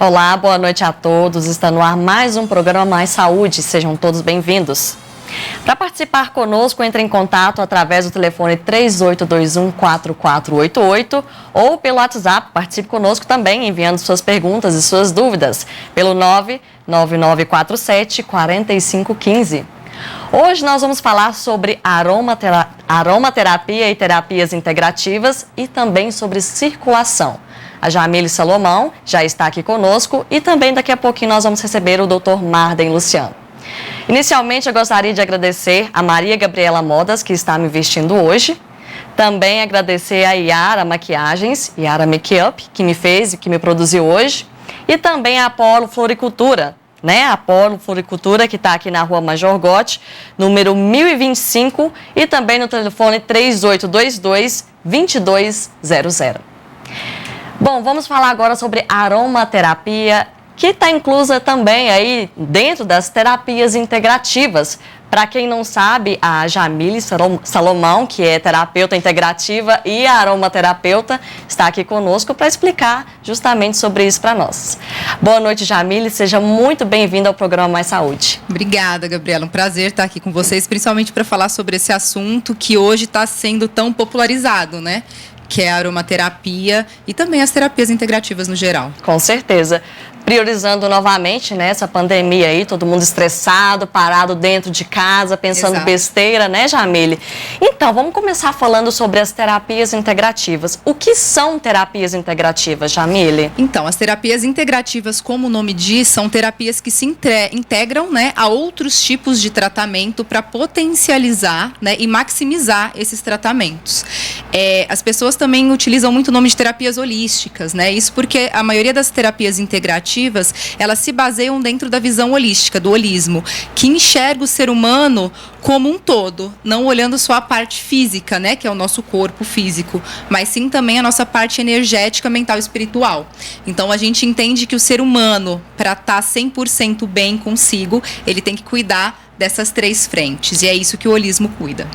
Olá, boa noite a todos. Está no ar mais um programa Mais Saúde. Sejam todos bem-vindos. Para participar conosco, entre em contato através do telefone 3821-4488 ou pelo WhatsApp. Participe conosco também, enviando suas perguntas e suas dúvidas pelo 99947-4515. Hoje nós vamos falar sobre aromaterapia e terapias integrativas e também sobre circulação. A Jamile Salomão já está aqui conosco e também daqui a pouquinho nós vamos receber o Dr. Marden Luciano. Inicialmente, eu gostaria de agradecer a Maria Gabriela Modas, que está me vestindo hoje. Também agradecer a Yara Maquiagens, Yara Makeup, que me fez e que me produziu hoje. E também a Apolo Floricultura, né? A Apolo Floricultura, que está aqui na Rua Major Gotti, número 1025, e também no telefone 3822-2200. Bom, vamos falar agora sobre aromaterapia, que está inclusa também aí dentro das terapias integrativas. Para quem não sabe, a Jamile Salomão, que é terapeuta integrativa e aromaterapeuta, está aqui conosco para explicar justamente sobre isso para nós. Boa noite, Jamile, seja muito bem-vinda ao programa Mais Saúde. Obrigada, Gabriela, um prazer estar aqui com vocês, principalmente para falar sobre esse assunto que hoje está sendo tão popularizado, né? Que é a aromaterapia e também as terapias integrativas no geral. Com certeza. Priorizando novamente, né, essa pandemia aí, todo mundo estressado, parado dentro de casa, pensando besteira, né, Jamile? Então, vamos começar falando sobre as terapias integrativas. O que são terapias integrativas, Jamile? Então, as terapias integrativas, como o nome diz, são terapias que se integram, né, a outros tipos de tratamento para potencializar, né, e maximizar esses tratamentos. As pessoas também utilizam muito o nome de terapias holísticas, né? Isso porque a maioria das terapias integrativas, elas se baseiam dentro da visão holística, do holismo, que enxerga o ser humano como um todo, não olhando só a parte física, né, que é o nosso corpo físico, mas sim também a nossa parte energética, mental e espiritual. Então, a gente entende que o ser humano, para estar 100% bem consigo, ele tem que cuidar dessas três frentes, e é isso que o holismo cuida.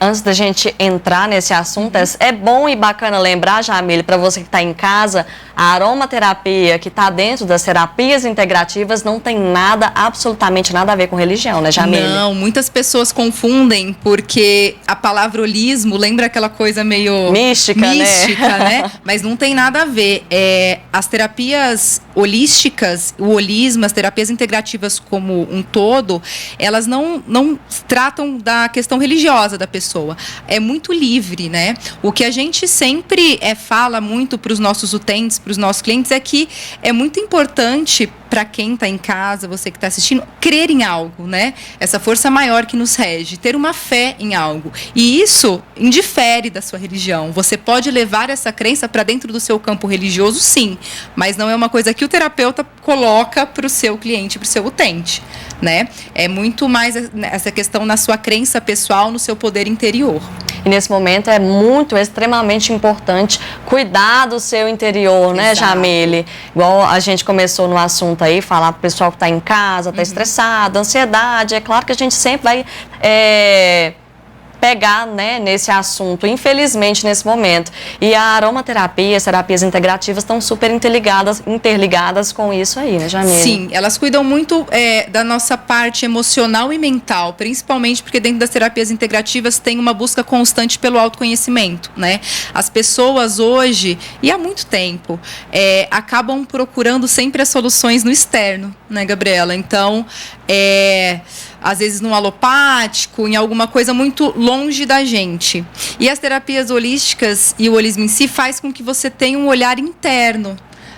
Antes da gente entrar nesse assunto, é bom e bacana lembrar, Jamile, para você que está em casa, a aromaterapia que está dentro das terapias integrativas não tem nada, absolutamente nada a ver com religião, né, Jamile? Não, muitas pessoas confundem porque a palavra holismo lembra aquela coisa meio mística, né? Mas não tem nada a ver. As terapias holísticas, o holismo, as terapias integrativas como um todo, elas não tratam da questão religiosa da pessoa. É muito livre, né? O que a gente sempre fala muito para os nossos utentes, para os nossos clientes, é que é muito importante para quem está em casa, você que está assistindo, crer em algo, né? Essa força maior que nos rege, ter uma fé em algo. E isso indifere da sua religião. Você pode levar essa crença para dentro do seu campo religioso, sim, mas não é uma coisa que o terapeuta coloca para o seu cliente, para o seu utente, né? É muito mais essa questão na sua crença pessoal, no seu poder interior. E nesse momento é extremamente importante cuidar do seu interior, né, Jamile? Igual a gente começou no assunto aí, falar pro pessoal que está em casa, está estressado, ansiedade. É claro que a gente sempre vai pegar, né, nesse assunto, infelizmente, nesse momento. E a aromaterapia, as terapias integrativas estão super interligadas com isso aí, né, Jamile? Sim, elas cuidam muito da nossa parte emocional e mental, principalmente porque dentro das terapias integrativas tem uma busca constante pelo autoconhecimento, né? As pessoas hoje, e há muito tempo, acabam procurando sempre as soluções no externo, né, Gabriela? Então, às vezes no alopático, em alguma coisa muito longe da gente. E as terapias holísticas e o holismo em si faz com que você tenha um olhar interno,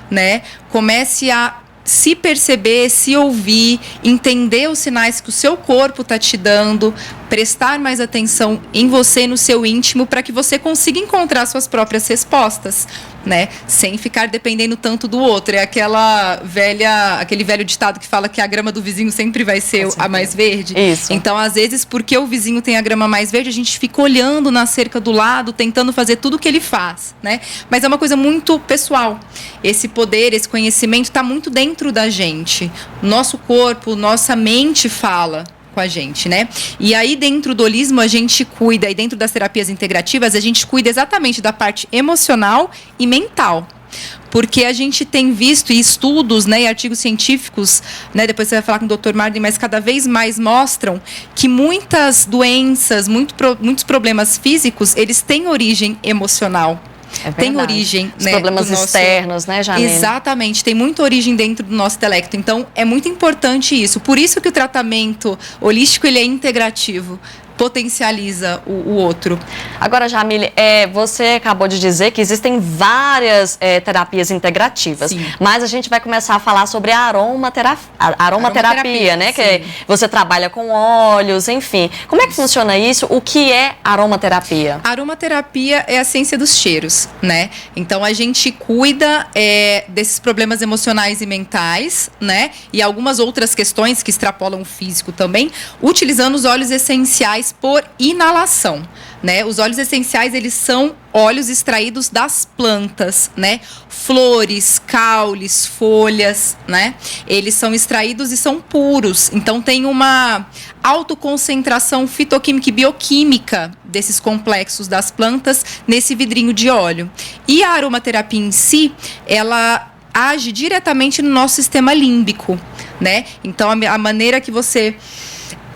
né? Comece a se perceber, se ouvir, entender os sinais que o seu corpo está te dando, prestar mais atenção em você, no seu íntimo, para que você consiga encontrar suas próprias respostas, né? Sem ficar dependendo tanto do outro. É aquele velho ditado que fala que a grama do vizinho sempre vai ser a mais verde. Isso. Então, às vezes, porque o vizinho tem a grama mais verde, a gente fica olhando na cerca do lado, tentando fazer tudo o que ele faz, né? Mas é uma coisa muito pessoal. Esse poder, esse conhecimento está muito dentro da gente. Nosso corpo, nossa mente fala com a gente, né? E aí dentro do holismo a gente cuida, e dentro das terapias integrativas a gente cuida exatamente da parte emocional e mental. Porque a gente tem visto, e estudos, né, e artigos científicos, né, depois você vai falar com o Dr. Marden, mas cada vez mais mostram que muitas doenças, muitos problemas físicos, eles têm origem emocional. Tem origem, os problemas externos, né, Jamile? Exatamente, tem muita origem dentro do nosso intelecto. Então, é muito importante isso. Por isso que o tratamento holístico, ele é integrativo, potencializa o outro. Agora, Jamile, você acabou de dizer que existem várias terapias integrativas. Sim. Mas a gente vai começar a falar sobre a aromaterapia, né? Que você trabalha com óleos, enfim. Como é que funciona isso? O que é aromaterapia? A aromaterapia é a ciência dos cheiros, né? Então, a gente cuida desses problemas emocionais e mentais, né? E algumas outras questões que extrapolam o físico também, utilizando os óleos essenciais por inalação, né? Os óleos essenciais, eles são óleos extraídos das plantas, né? Flores, caules, folhas, né? Eles são extraídos e são puros. Então, tem uma autoconcentração fitoquímica e bioquímica desses complexos das plantas nesse vidrinho de óleo. E a aromaterapia em si, ela age diretamente no nosso sistema límbico, né? Então, a maneira que você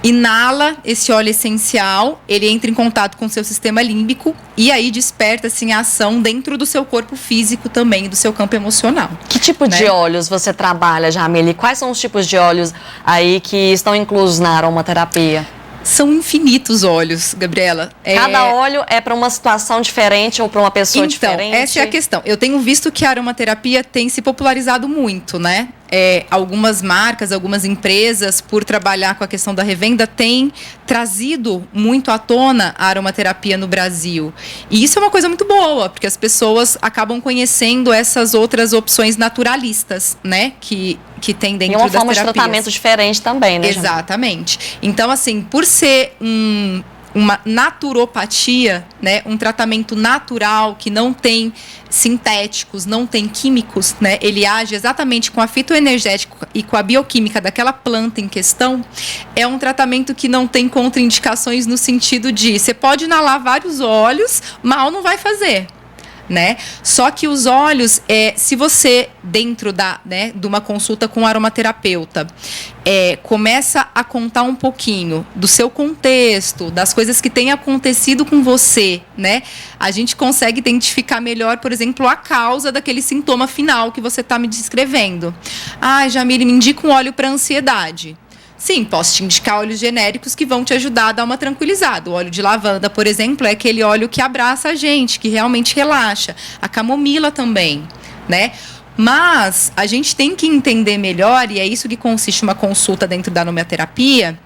inala esse óleo essencial, ele entra em contato com o seu sistema límbico e aí desperta, assim, a ação dentro do seu corpo físico também, do seu campo emocional. Que tipo de óleos você trabalha, Jamile? Quais são os tipos de óleos aí que estão inclusos na aromaterapia? São infinitos óleos, Gabriela. Cada óleo é para uma situação diferente ou para uma pessoa diferente? Então, essa é a questão. Eu tenho visto que a aromaterapia tem se popularizado muito, né? Algumas marcas, algumas empresas, por trabalhar com a questão da revenda, têm trazido muito à tona a aromaterapia no Brasil. E isso é uma coisa muito boa, porque as pessoas acabam conhecendo essas outras opções naturalistas, né? Que tem dentro das terapias. E uma forma de tratamento diferente também, né? Exatamente. Então, assim, por ser uma naturopatia, né, um tratamento natural que não tem sintéticos, não tem químicos, né, ele age exatamente com a fitoenergética e com a bioquímica daquela planta em questão, é um tratamento que não tem contraindicações no sentido de você pode inalar vários óleos, mal não vai fazer. Né? Só que os óleos, se você, dentro de uma consulta com um aromaterapeuta, começa a contar um pouquinho do seu contexto, das coisas que têm acontecido com você, né? A gente consegue identificar melhor, por exemplo, a causa daquele sintoma final que você está me descrevendo. Ah, Jamile, me indica um óleo para ansiedade. Sim, posso te indicar óleos genéricos que vão te ajudar a dar uma tranquilizada. O óleo de lavanda, por exemplo, é aquele óleo que abraça a gente, que realmente relaxa. A camomila também, né? Mas a gente tem que entender melhor, e é isso que consiste uma consulta dentro da aromaterapia,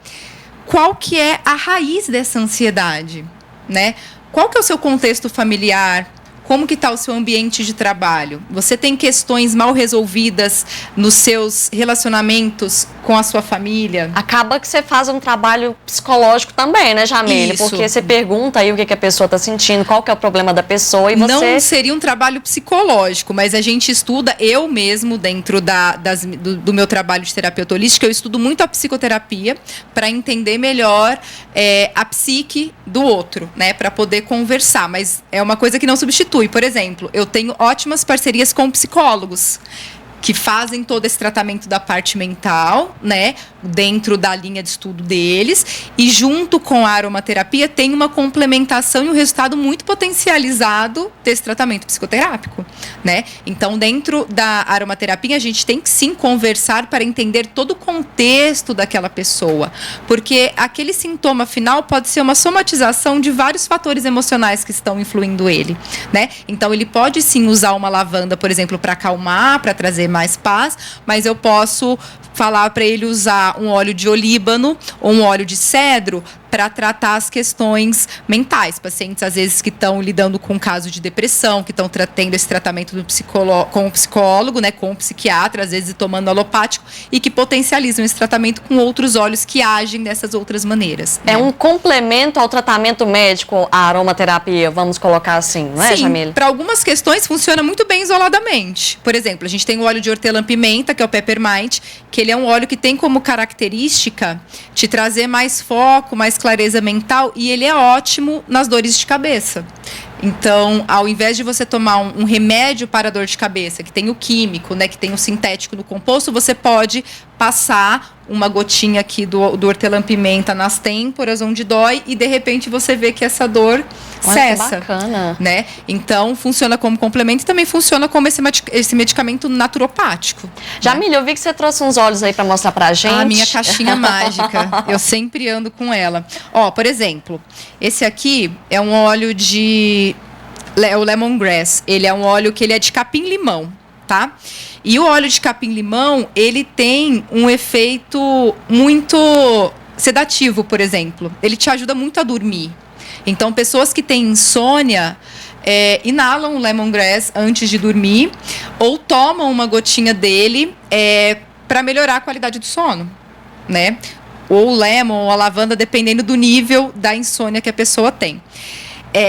qual que é a raiz dessa ansiedade, né? Qual que é o seu contexto familiar? Como que está o seu ambiente de trabalho? Você tem questões mal resolvidas nos seus relacionamentos com a sua família? Acaba que você faz um trabalho psicológico também, né, Jamile? Isso. Porque você pergunta aí o que a pessoa está sentindo, qual que é o problema da pessoa e você... Não seria um trabalho psicológico, mas a gente estuda, eu mesmo, dentro do meu trabalho de terapeuta holística, eu estudo muito a psicoterapia para entender melhor a psique do outro, né? Para poder conversar, mas é uma coisa que não substitui. Por exemplo, eu tenho ótimas parcerias com psicólogos que fazem todo esse tratamento da parte mental, né, dentro da linha de estudo deles, e junto com a aromaterapia tem uma complementação e um resultado muito potencializado desse tratamento psicoterápico, né? Então, dentro da aromaterapia, a gente tem que sim conversar para entender todo o contexto daquela pessoa, porque aquele sintoma final pode ser uma somatização de vários fatores emocionais que estão influindo ele, né? Então, ele pode sim usar uma lavanda, por exemplo, para acalmar, para trazer mais paz, mas eu posso falar para ele usar um óleo de olíbano ou um óleo de cedro para tratar as questões mentais. Pacientes, às vezes, que estão lidando com um caso de depressão, que estão tendo esse tratamento com o psicólogo, né, com o psiquiatra, às vezes tomando alopático, e que potencializam esse tratamento com outros óleos que agem dessas outras maneiras. É, né? Um complemento ao tratamento médico, a aromaterapia, vamos colocar assim, não é, Jamile? Para algumas questões funciona muito bem isoladamente. Por exemplo, a gente tem o óleo de hortelã-pimenta, que é o peppermint, que ele é um óleo que tem como característica te trazer mais foco, mais clareza mental, e ele é ótimo nas dores de cabeça. Então, ao invés de você tomar um remédio para a dor de cabeça, que tem o químico, né, que tem o sintético no composto, você pode passar uma gotinha aqui do hortelã-pimenta nas têmporas, onde dói, e de repente você vê que essa dor cessa. Que bacana. Né? Então, funciona como complemento e também funciona como esse medicamento naturopático. Jamile, eu vi que você trouxe uns óleos aí para mostrar pra gente. A minha caixinha mágica. Eu sempre ando com ela. Ó, por exemplo, esse aqui é um óleo o lemongrass. Ele é um óleo que ele é de capim-limão, tá? E o óleo de capim-limão, ele tem um efeito muito sedativo, por exemplo. Ele te ajuda muito a dormir. Então, pessoas que têm insônia inalam o lemongrass antes de dormir ou tomam uma gotinha dele para melhorar a qualidade do sono, né? Ou o lemon ou a lavanda, dependendo do nível da insônia que a pessoa tem.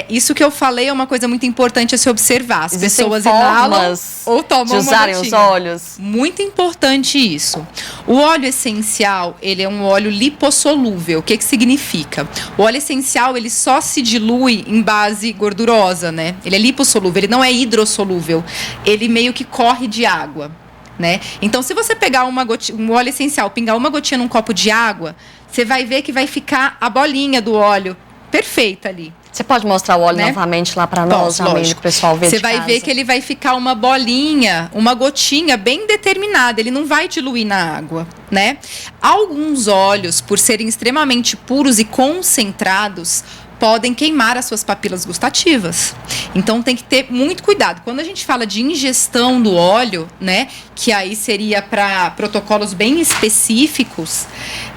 Isso que eu falei é uma coisa muito importante a se observar. As pessoas inalam ou tomam de usarem uma os óleos. Muito importante isso. O óleo essencial, ele é um óleo lipossolúvel. O que significa? O óleo essencial, ele só se dilui em base gordurosa, né? Ele é lipossolúvel, ele não é hidrossolúvel. Ele meio que corre de água, né? Então, se você pegar um óleo essencial, pingar uma gotinha num copo de água, você vai ver que vai ficar a bolinha do óleo perfeita ali. Você pode mostrar o óleo novamente lá para nós, Jamile, que o pessoal vê de casa. Você vai ver que ele vai ficar uma bolinha, uma gotinha bem determinada. Ele não vai diluir na água, né? Alguns óleos, por serem extremamente puros e concentrados, podem queimar as suas papilas gustativas. Então tem que ter muito cuidado. Quando a gente fala de ingestão do óleo, né, que aí seria para protocolos bem específicos,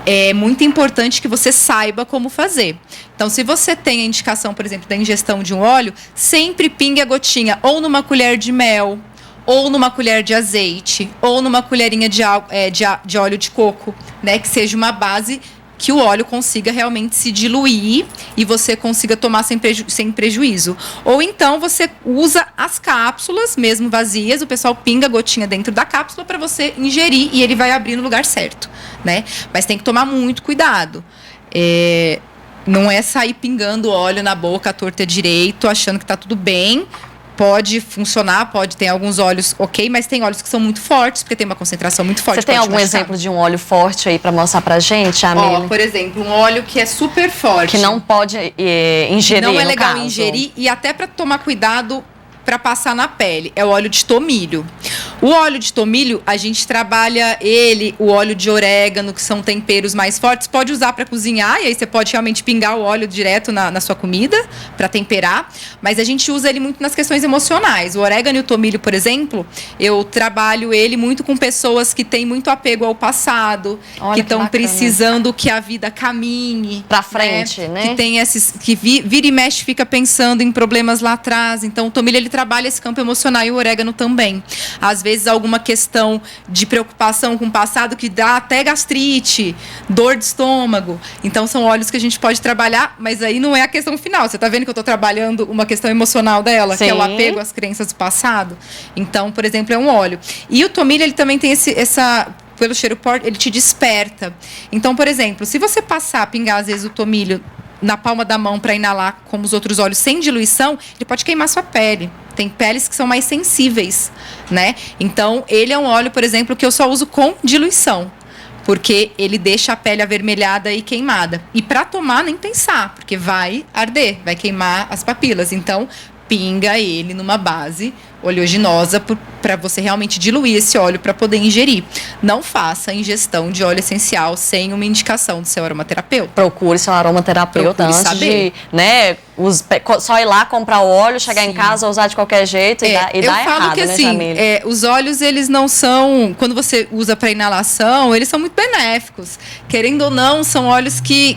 é muito importante que você saiba como fazer. Então, se você tem a indicação, por exemplo, da ingestão de um óleo, sempre pingue a gotinha ou numa colher de mel, ou numa colher de azeite, ou numa colherinha de óleo de coco, né, que seja uma base que o óleo consiga realmente se diluir e você consiga tomar sem prejuízo. Ou então você usa as cápsulas, mesmo vazias, o pessoal pinga a gotinha dentro da cápsula para você ingerir e ele vai abrir no lugar certo, né? Mas tem que tomar muito cuidado. Não é sair pingando óleo na boca à torta e à direito, achando que está tudo bem. Pode funcionar, pode ter alguns óleos ok, mas tem óleos que são muito fortes, porque tem uma concentração muito forte. Você tem algum exemplo de um óleo forte aí para mostrar pra gente, Jamile? Por exemplo, um óleo que é super forte. Que não pode ingerir, não é legal ingerir e até para tomar cuidado para passar na pele. É o óleo de tomilho. O óleo de tomilho, a gente trabalha o óleo de orégano, que são temperos mais fortes, pode usar para cozinhar, e aí você pode realmente pingar o óleo direto na sua comida, para temperar, mas a gente usa ele muito nas questões emocionais. O orégano e o tomilho, por exemplo, eu trabalho ele muito com pessoas que têm muito apego ao passado, que estão precisando que a vida caminhe para frente, né? Que tem que vira e mexe, fica pensando em problemas lá atrás. Então, o tomilho, ele trabalha esse campo emocional e o orégano também. Às vezes, alguma questão de preocupação com o passado que dá até gastrite, dor de estômago. Então, são óleos que a gente pode trabalhar, mas aí não é a questão final. Você está vendo que eu estou trabalhando uma questão emocional dela, Sim. que é o apego às crenças do passado? Então, por exemplo, é um óleo. E o tomilho, ele também tem pelo cheiro forte, ele te desperta. Então, por exemplo, se você pingar às vezes o tomilho na palma da mão para inalar como os outros óleos sem diluição, ele pode queimar sua pele. Tem peles que são mais sensíveis, né? Então, ele é um óleo, por exemplo, que eu só uso com diluição, porque ele deixa a pele avermelhada e queimada. E para tomar, nem pensar, porque vai arder, vai queimar as papilas. Então, pinga ele numa base oleaginosa para você realmente diluir esse óleo para poder ingerir. Não faça ingestão de óleo essencial sem uma indicação do seu aromaterapeuta. Procure seu aromaterapeuta antes saber. de, né, só ir lá comprar o óleo, chegar em casa, usar de qualquer jeito e dar errado, eu falo que assim, os óleos, eles não são, quando você usa para inalação, eles são muito benéficos. Querendo ou não, são óleos que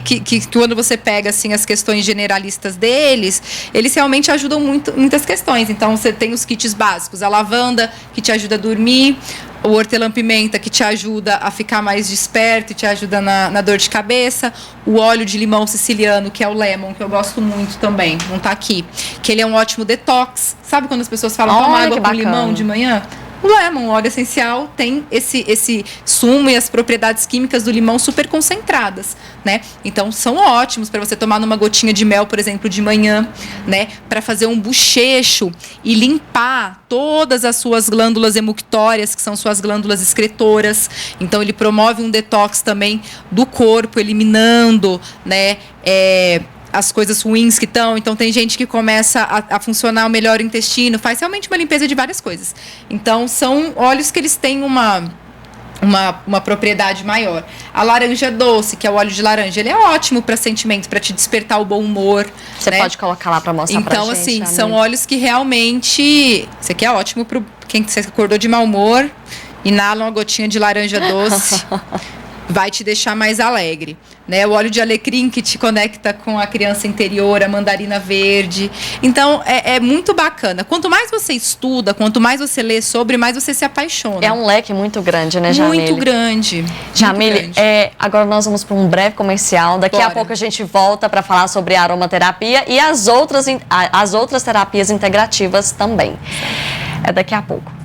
quando você pega assim as questões generalistas deles, eles realmente ajudam muitas questões. Então, você tem os kits básicos, a lavanda, que te ajuda a dormir, o hortelã-pimenta, que te ajuda a ficar mais desperto e te ajuda na dor de cabeça, o óleo de limão siciliano, que é o lemon, que eu gosto muito também, não tá aqui, que ele é um ótimo detox. Sabe quando as pessoas falam, toma água com limão de manhã? O lemon, o óleo essencial, tem esse sumo e as propriedades químicas do limão super concentradas, né? Então, são ótimos para você tomar numa gotinha de mel, por exemplo, de manhã, né? Para fazer um bochecho e limpar todas as suas glândulas emuctórias, que são suas glândulas excretoras. Então, ele promove um detox também do corpo, eliminando, né? As coisas ruins que estão. Então, tem gente que começa a funcionar melhor o intestino, faz realmente uma limpeza de várias coisas. Então, são óleos que eles têm uma propriedade maior. A laranja doce, que é o óleo de laranja, ele é ótimo para sentimento, para te despertar o bom humor. Você pode colocar lá para mostrar pra gente. Então, assim, são óleos que realmente... Isso aqui é ótimo para quem acordou de mau humor, inala uma gotinha de laranja doce... vai te deixar mais alegre, né? O óleo de alecrim que te conecta com a criança interior, a mandarina verde. Então, é muito bacana. Quanto mais você estuda, quanto mais você lê sobre, mais você se apaixona. É um leque muito grande, né, Jamile? Muito grande. Jamile, agora nós vamos para um breve comercial. Daqui a pouco a gente volta para falar sobre a aromaterapia e as outras terapias integrativas também. É daqui a pouco.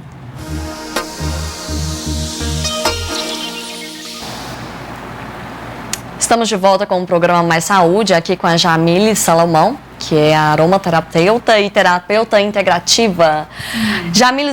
Estamos de volta com o programa Mais Saúde, aqui com a Jamile Salomão, que é a aromaterapeuta e terapeuta integrativa. Jamile,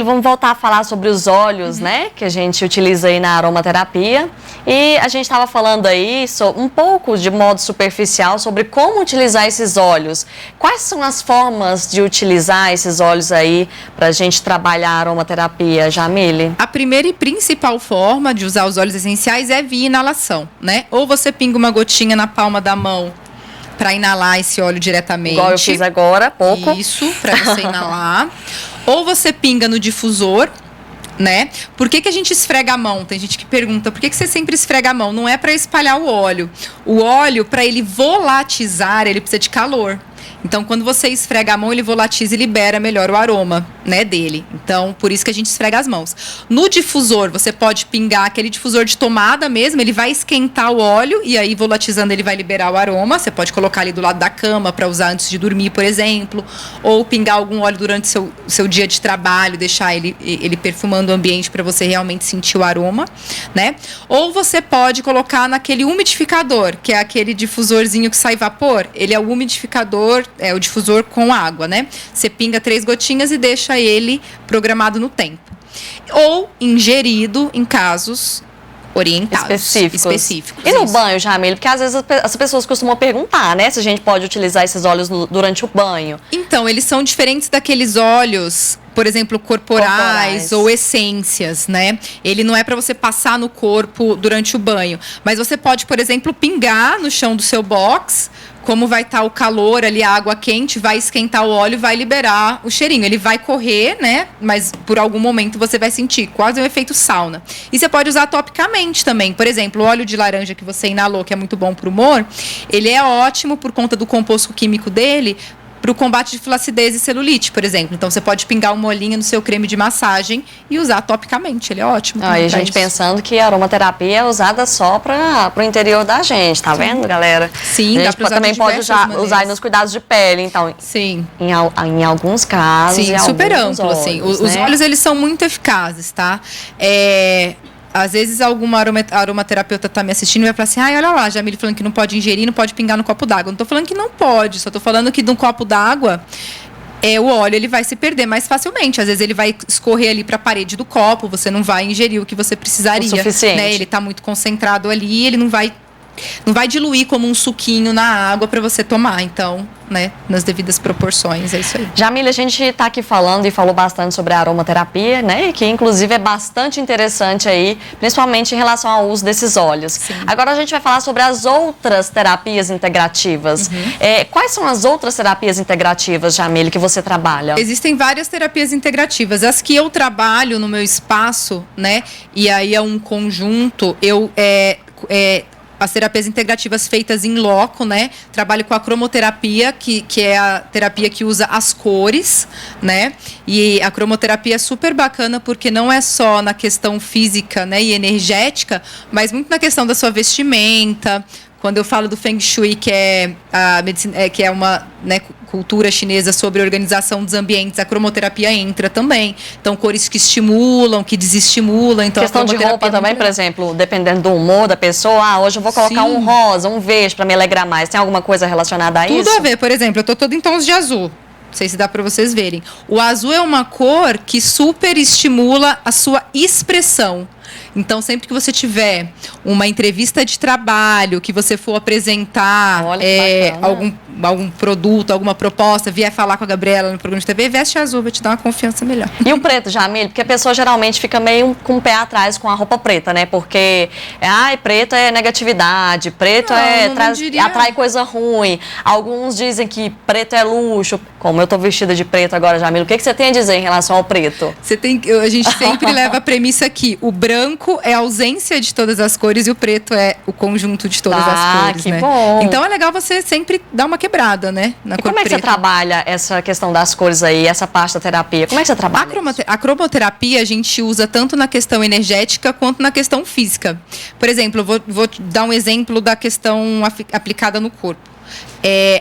vamos voltar a falar sobre os óleos, né, que a gente utiliza aí na aromaterapia. E a gente estava falando aí um pouco de modo superficial sobre como utilizar esses óleos. Quais são as formas de utilizar esses óleos aí para a gente trabalhar a aromaterapia, Jamile? A primeira e principal forma de usar os óleos essenciais é via inalação, né? Ou você pinga uma gotinha na palma da mão para inalar esse óleo diretamente. Igual eu fiz agora há pouco. Isso, para você inalar. Ou você pinga no difusor, né? Por que a gente esfrega a mão? Tem gente que pergunta, por que você sempre esfrega a mão? Não é para espalhar o óleo. O óleo, para ele volatizar, ele precisa de calor. Então, quando você esfrega a mão, ele volatiza e libera melhor o aroma, né, dele. Então, por isso que a gente esfrega as mãos. No difusor, você pode pingar aquele difusor de tomada mesmo, ele vai esquentar o óleo e aí, volatizando, ele vai liberar o aroma. Você pode colocar ali do lado da cama para usar antes de dormir, por exemplo. Ou pingar algum óleo durante seu dia de trabalho, deixar ele perfumando o ambiente para você realmente sentir o aroma, né? Ou você pode colocar naquele umidificador, que é aquele difusorzinho que sai vapor. Ele é o umidificador, é o difusor com água, né? Você pinga 3 gotinhas e deixa ele programado no tempo. Ou ingerido em casos orientados. Específicos. E no banho, Jamile? Porque às vezes as pessoas costumam perguntar, né? Se a gente pode utilizar esses óleos durante o banho. Então, eles são diferentes daqueles óleos, por exemplo, corporais ou essências, né? Ele não é para você passar no corpo durante o banho. Mas você pode, por exemplo, pingar no chão do seu box. Como vai estar o calor ali, a água quente, vai esquentar o óleo, vai liberar o cheirinho. Ele vai correr, né? Mas por algum momento você vai sentir quase um efeito sauna. E você pode usar topicamente também. Por exemplo, o óleo de laranja que você inalou, que é muito bom para o humor, ele é ótimo por conta do composto químico dele, para o combate de flacidez e celulite, por exemplo. Então, você pode pingar um molhinho no seu creme de massagem e usar topicamente. Ele é ótimo. Aí a gente pensando que a aromaterapia é usada só para o interior da gente, tá vendo, galera? Sim, a gente também pode usar nos cuidados de pele, então. Sim. Em alguns casos. Sim, super amplo, óleos, assim. Os óleos, eles são muito eficazes, tá? Às vezes alguma aromaterapeuta está me assistindo e vai falar assim, olha lá, Jamile falando que não pode ingerir, não pode pingar no copo d'água. Não estou falando que não pode, só estou falando que no copo d'água o óleo ele vai se perder mais facilmente. Às vezes ele vai escorrer ali para a parede do copo, você não vai ingerir o que você precisaria. O suficiente. Né? Ele está muito concentrado ali, ele não vai diluir como um suquinho na água para você tomar. Então, né, nas devidas proporções, é isso aí. Jamile, a gente está aqui falando e falou bastante sobre a aromaterapia, né, que inclusive é bastante interessante aí, principalmente em relação ao uso desses óleos. Sim. Agora a gente vai falar sobre as outras terapias integrativas. Quais são as outras terapias integrativas, Jamile, que você trabalha? Existem várias terapias integrativas. As que eu trabalho no meu espaço, né, e aí é um conjunto, as terapias integrativas feitas em loco, né? Trabalho com a cromoterapia, que é a terapia que usa as cores, né? E a cromoterapia é super bacana porque não é só na questão física, né, e energética, mas muito na questão da sua vestimenta, Quando eu falo do Feng Shui, que é a medicina, que é uma, né, cultura chinesa sobre a organização dos ambientes, a cromoterapia entra também. Então, cores que estimulam, que desestimulam. Então, questão de roupa também, por exemplo, dependendo do humor da pessoa, hoje eu vou colocar um rosa, um verde para me alegrar mais. Tem alguma coisa relacionada a isso? Tudo a ver. Por exemplo, eu tô toda em tons de azul. Não sei se dá para vocês verem. O azul é uma cor que super estimula a sua expressão. Então, sempre que você tiver uma entrevista de trabalho, que você for apresentar algum produto, alguma proposta, vier falar com a Gabriela no programa de TV, veste azul, vai te dar uma confiança melhor. E o preto, Jamile? Porque a pessoa geralmente fica meio com o pé atrás com a roupa preta, né? Porque, preto é negatividade, preto atrai coisa ruim. Alguns dizem que preto é luxo. Como eu tô vestida de preto agora, Jamile, o que você tem a dizer em relação ao preto? A gente sempre leva a premissa aqui, o branco é a ausência de todas as cores e o preto é o conjunto de todas as cores, que né? Bom. Então é legal você sempre dar uma quebrada, né? Na cor como é que preta. você trabalha essa questão das cores aí, essa parte da terapia? Como é que você trabalha? A cromoterapia a gente usa tanto na questão energética quanto na questão física. Por exemplo, eu vou dar um exemplo da questão aplicada no corpo.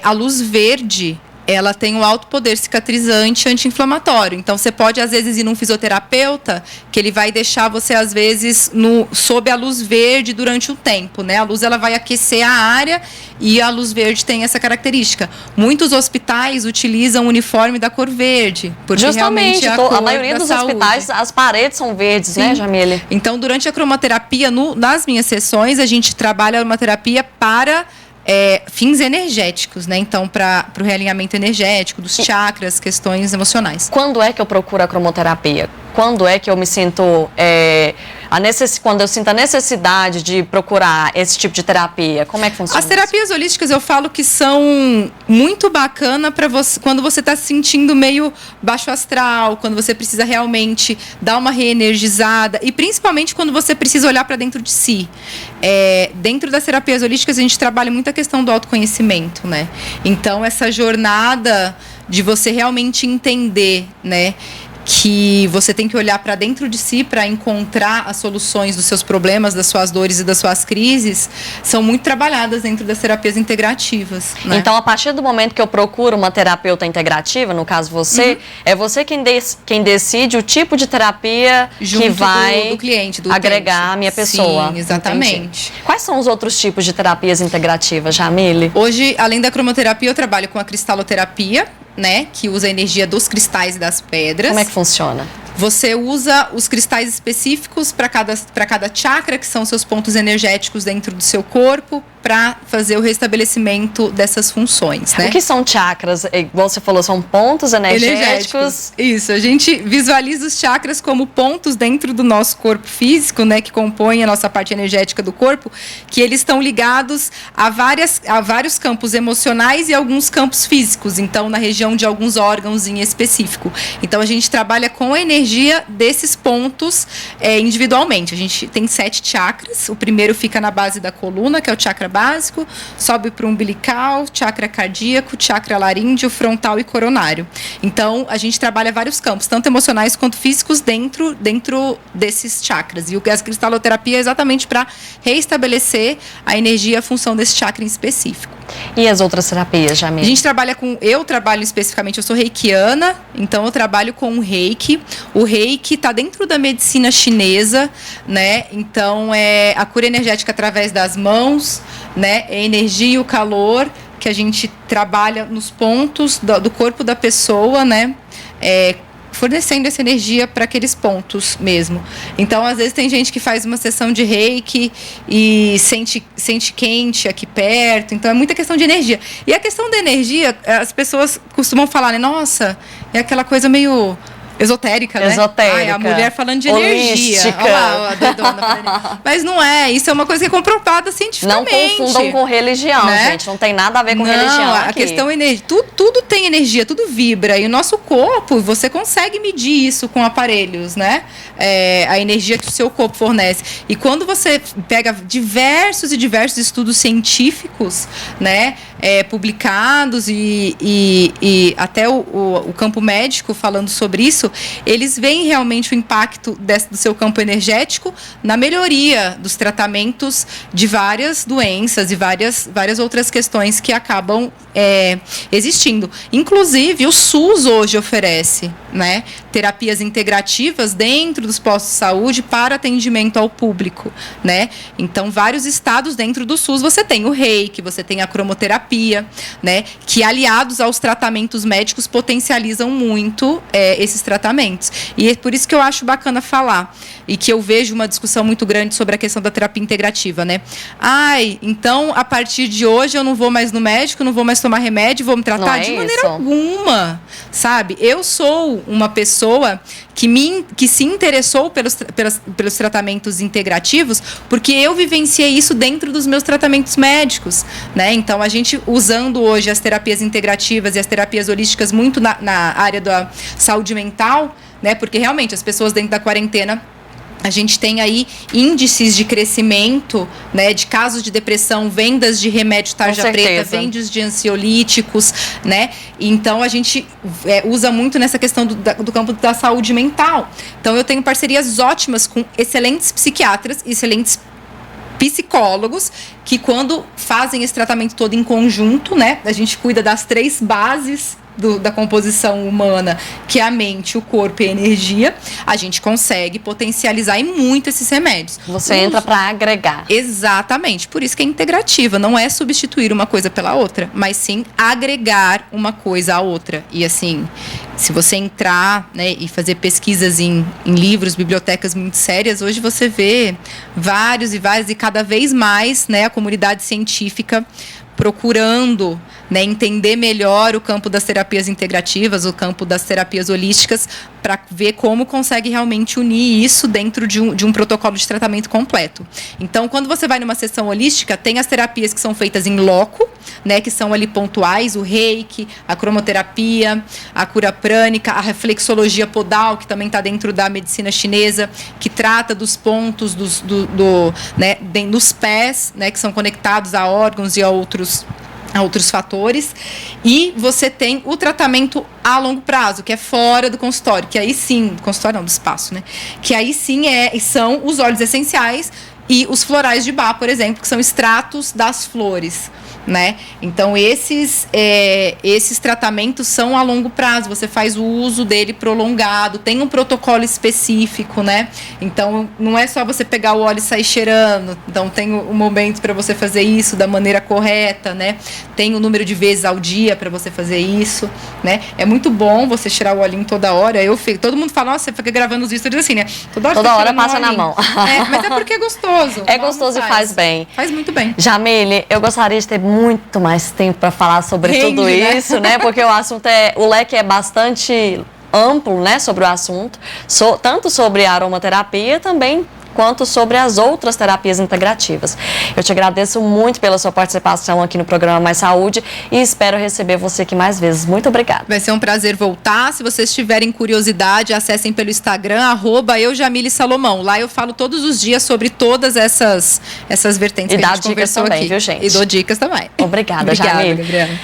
A luz verde, ela tem um alto poder cicatrizante anti-inflamatório. Então, você pode, às vezes, ir num fisioterapeuta que ele vai deixar você, às vezes, sob a luz verde durante o tempo, né? A luz, ela vai aquecer a área e a luz verde tem essa característica. Muitos hospitais utilizam o uniforme da cor verde, porque justamente, realmente é a cor a maioria dos saúde. Hospitais, as paredes são verdes, sim, né, Jamile? Então, durante a cromoterapia, nas minhas sessões, a gente trabalha uma terapia para fins energéticos, né? Então, para o realinhamento energético, dos chakras, questões emocionais. Quando é que eu procuro a cromoterapia? Quando é que eu me sinto... quando eu sinto a necessidade de procurar esse tipo de terapia? Como é que funciona? As terapias holísticas eu falo que são muito bacana para você quando você está se sentindo meio baixo astral, quando você precisa realmente dar uma reenergizada e principalmente quando você precisa olhar para dentro de si. Dentro das terapias holísticas a gente trabalha muito a questão do autoconhecimento, né? Então essa jornada de você realmente entender, né, que você tem que olhar para dentro de si para encontrar as soluções dos seus problemas, das suas dores e das suas crises, são muito trabalhadas dentro das terapias integrativas, né? Então, a partir do momento que eu procuro uma terapeuta integrativa, no caso você, é você quem decide o tipo de terapia junto que vai do cliente, do agregar a minha pessoa. Sim, exatamente. Entendi. Quais são os outros tipos de terapias integrativas, Jamile? Hoje, além da cromoterapia, eu trabalho com a cristaloterapia, né, que usa a energia dos cristais e das pedras. Como é que funciona? Você usa os cristais específicos para cada chakra, que são seus pontos energéticos dentro do seu corpo, para fazer o restabelecimento dessas funções, né? O que são chakras? Igual você falou, são pontos energéticos. Isso, a gente visualiza os chakras como pontos dentro do nosso corpo físico, né, que compõem a nossa parte energética do corpo, que eles estão ligados a vários campos emocionais e alguns campos físicos, então na região de alguns órgãos em específico. Então a gente trabalha com a energia desses pontos individualmente. A gente tem 7 chakras, o primeiro fica na base da coluna, que é o chakra básico, sobe para o umbilical, chakra cardíaco, chakra laríngeo, frontal e coronário. Então, a gente trabalha vários campos, tanto emocionais quanto físicos, dentro desses chakras. E a cristaloterapia é exatamente para reestabelecer a energia e a função desse chakra em específico. E as outras terapias, Jamile? A gente trabalha eu trabalho especificamente, eu sou reikiana, então eu trabalho com o reiki. O reiki está dentro da medicina chinesa, né? Então, é a cura energética através das mãos, né? A energia e o calor, que a gente trabalha nos pontos do corpo da pessoa, né? Fornecendo essa energia para aqueles pontos mesmo. Então, às vezes, tem gente que faz uma sessão de reiki e sente quente aqui perto. Então, é muita questão de energia. E a questão da energia, as pessoas costumam falar, né? Nossa, é aquela coisa meio esotérica, né? Esotérica. A mulher falando de holística. energia. Olha lá, a doidona. Mas não é. Isso é uma coisa que é comprovada cientificamente. Não confundam com religião, né? Gente. Não tem nada a ver com religião a questão é energia. Tudo tem energia, tudo vibra. E o nosso corpo, você consegue medir isso com aparelhos, né? A energia que o seu corpo fornece. E quando você pega diversos e diversos estudos científicos, né? publicados e até o campo médico falando sobre isso, eles veem realmente o impacto do seu campo energético na melhoria dos tratamentos de várias doenças e várias outras questões que acabam existindo. Inclusive, o SUS hoje oferece, né, terapias integrativas dentro dos postos de saúde para atendimento ao público, né? Então, vários estados dentro do SUS você tem o reiki, você tem a cromoterapia, né, que aliados aos tratamentos médicos potencializam muito esses tratamentos. E é por isso que eu acho bacana falar e que eu vejo uma discussão muito grande sobre a questão da terapia integrativa, né? Então, a partir de hoje eu não vou mais no médico, não vou mais tomar remédio, vou me tratar de maneira alguma, sabe? Eu sou uma pessoa que se interessou pelos tratamentos integrativos porque eu vivenciei isso dentro dos meus tratamentos médicos, né? Então, a gente usando hoje as terapias integrativas e as terapias holísticas muito na área da saúde mental, né? Porque realmente as pessoas dentro da quarentena, a gente tem aí índices de crescimento, né, de casos de depressão, vendas de remédio tarja preta, vendas de ansiolíticos, né? Então, a gente usa muito nessa questão do campo da saúde mental. Então, eu tenho parcerias ótimas com excelentes psiquiatras, excelentes psicólogos, que quando fazem esse tratamento todo em conjunto, né, a gente cuida das 3 bases da composição humana, que é a mente, o corpo e a energia, a gente consegue potencializar e muito esses remédios. Você entra para agregar. Exatamente, por isso que é integrativa, não é substituir uma coisa pela outra, mas sim agregar uma coisa à outra. E assim, se você entrar, né, e fazer pesquisas em livros, bibliotecas muito sérias, hoje você vê vários e cada vez mais, né, a comunidade científica procurando, né, entender melhor o campo das terapias integrativas, o campo das terapias holísticas, para ver como consegue realmente unir isso dentro de um protocolo de tratamento completo. Então, quando você vai numa sessão holística, tem as terapias que são feitas em loco, né, que são ali pontuais, o reiki, a cromoterapia, a cura prânica, a reflexologia podal, que também está dentro da medicina chinesa, que trata dos pontos né, dos pés, né, que são conectados a órgãos e a outros fatores, e você tem o tratamento a longo prazo, que é fora do consultório, que aí sim, consultório não, do espaço, né? Que aí sim são os óleos essenciais e os florais de Bach, por exemplo, que são extratos das flores, né? Então, esses tratamentos são a longo prazo, você faz o uso dele prolongado, tem um protocolo específico, né? Então, não é só você pegar o óleo e sair cheirando, então tem um momento para você fazer isso da maneira correta, né? Tem o número de vezes ao dia para você fazer isso, né? É muito bom você cheirar o olhinho toda hora. Todo mundo fala, nossa, você fica gravando os stories assim, né? Toda hora passa na mão. Mas é porque é gostoso. É gostoso e faz bem. Faz muito bem. Jamile, eu gostaria de ter muito mais tempo para falar sobre tudo isso, né? Porque o assunto o leque é bastante amplo, né, sobre o assunto, tanto sobre a aromaterapia também quanto sobre as outras terapias integrativas. Eu te agradeço muito pela sua participação aqui no programa Mais Saúde e espero receber você aqui mais vezes. Muito obrigada. Vai ser um prazer voltar. Se vocês tiverem curiosidade, acessem pelo Instagram, @eujamilesalomão. Lá eu falo todos os dias sobre todas essas vertentes que a gente conversou aqui. Viu, gente? E dou dicas também. Obrigada, Jamile. Gabriela.